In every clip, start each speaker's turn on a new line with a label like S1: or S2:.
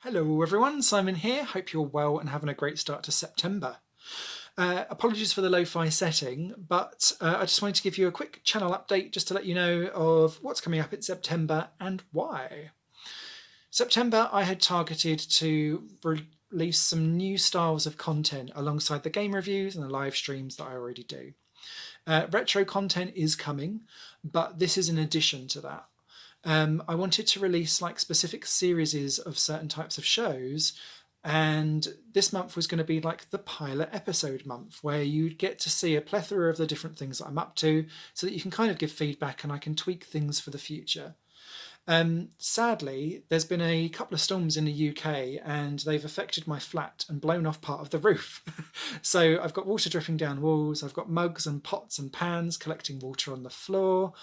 S1: Hello everyone, Simon here. Hope you're well and having a great start to September. Apologies for the lo-fi setting, but I just wanted to give you a quick channel update just to let you know of what's coming up in September and why. September, I had targeted to release some new styles of content alongside the game reviews and the live streams that I already do. Retro content is coming, but this is in addition to that. I wanted to release like specific series of certain types of shows, and this month was going to be like the pilot episode month where you'd get to see a plethora of the different things that I'm up to so that you can kind of give feedback and I can tweak things for the future. Sadly, there's been a couple of storms in the UK and they've affected my flat and blown off part of the roof. So I've got water dripping down walls, I've got mugs and pots and pans collecting water on the floor.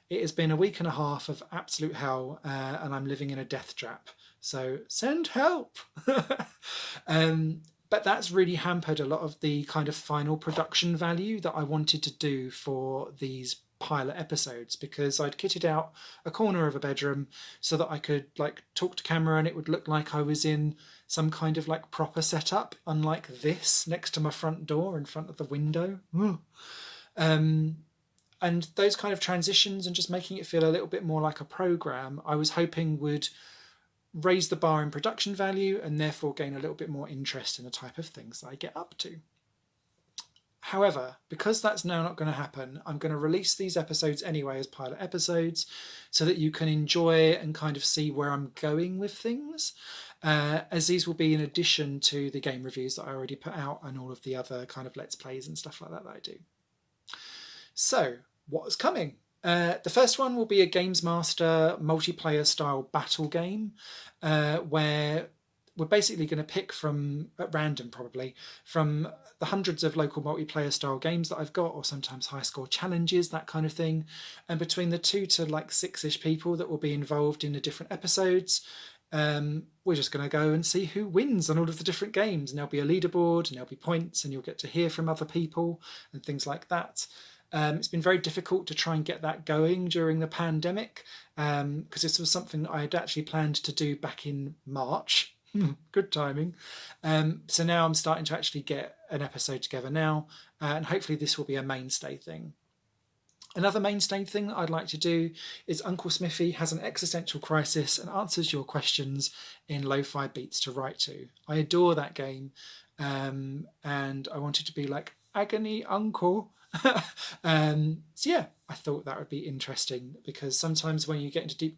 S1: It has been a week and a half of absolute hell, and I'm living in a death trap. So send help! But that's really hampered a lot of the kind of final production value that I wanted to do for these pilot episodes, because I'd kitted out a corner of a bedroom so that I could like talk to camera and it would look like I was in some kind of like proper setup, unlike this next to my front door in front of the window. And those kind of transitions and just making it feel a little bit more like a program, I was hoping would raise the bar in production value and therefore gain a little bit more interest in the type of things that I get up to. However, because that's now not going to happen, I'm going to release these episodes anyway as pilot episodes so that you can enjoy and kind of see where I'm going with things, as these will be in addition to the game reviews that I already put out and all of the other kind of Let's Plays and stuff like that I do. So, what's coming? The first one will be a Games Master multiplayer style battle game, where we're basically going to pick from, at random probably, from the hundreds of local multiplayer style games that I've got, or sometimes high score challenges, that kind of thing. And between the 2 to like 6-ish people that will be involved in the different episodes, we're just going to go and see who wins on all of the different games. And there'll be a leaderboard and there'll be points and you'll get to hear from other people and things like that. It's been very difficult to try and get that going during the pandemic, because this was something that I had actually planned to do back in March. Good timing. So now I'm starting to actually get an episode together now, and hopefully this will be a mainstay thing. Another mainstay thing that I'd like to do is Uncle Smithy has an existential crisis and answers your questions in lo-fi beats to write to. I adore that game, and I wanted to be like agony uncle. So yeah, I thought that would be interesting, because sometimes when you get into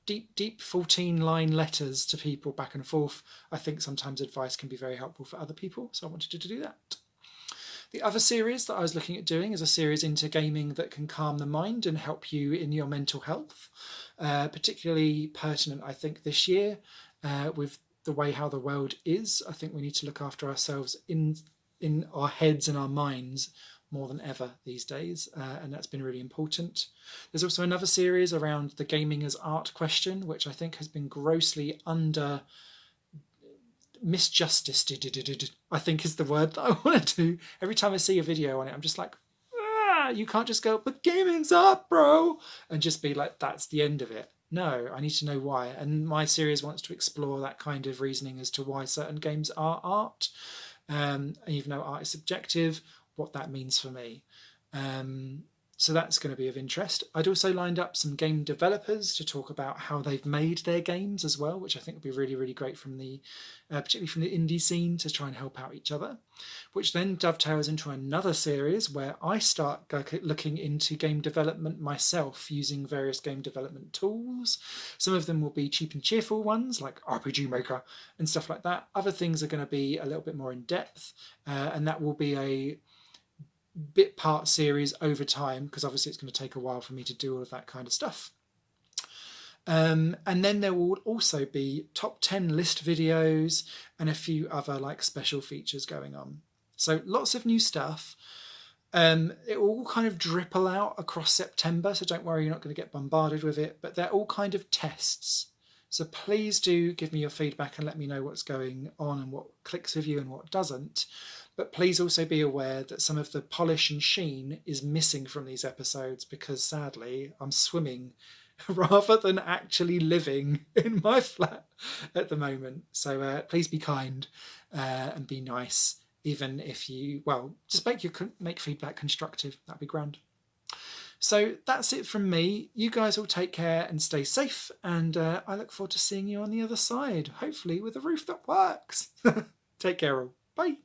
S1: deep 14-line letters to people back and forth, I think sometimes advice can be very helpful for other people, so I wanted to do that. The other series that I was looking at doing is a series into gaming that can calm the mind and help you in your mental health, particularly pertinent I think this year, with the way how the world is. I think we need to look after ourselves in our heads and our minds more than ever these days, and that's been really important. There's also another series around the gaming as art question, which I think has been grossly under misjusticed, I think is the word that I want to do. Every time I see a video on it, I'm just like, you can't just go, but gaming's art, bro, and just be like, that's the end of it. No, I need to know why. And my series wants to explore that kind of reasoning as to why certain games are art, and even though art is subjective, what that means for me. So that's going to be of interest. I'd also lined up some game developers to talk about how they've made their games as well, which I think would be really, really great from the, particularly from the indie scene, to try and help out each other, which then dovetails into another series where I start looking into game development myself using various game development tools. Some of them will be cheap and cheerful ones like RPG Maker and stuff like that. Other things are going to be a little bit more in depth, and that will be a bit part series over time, because obviously it's going to take a while for me to do all of that kind of stuff. And then there will also be top 10 list videos and a few other like special features going on. So lots of new stuff. It will all kind of dripple out across September, so don't worry, you're not going to get bombarded with it, but they're all kind of tests. So please do give me your feedback and let me know what's going on and what clicks with you and what doesn't. But please also be aware that some of the polish and sheen is missing from these episodes, because sadly I'm swimming rather than actually living in my flat at the moment. So please be kind and be nice, even if you, well, just make feedback constructive. That'd be grand. So that's it from me. You guys all take care and stay safe, and I look forward to seeing you on the other side, hopefully with a roof that works. Take care all. Bye.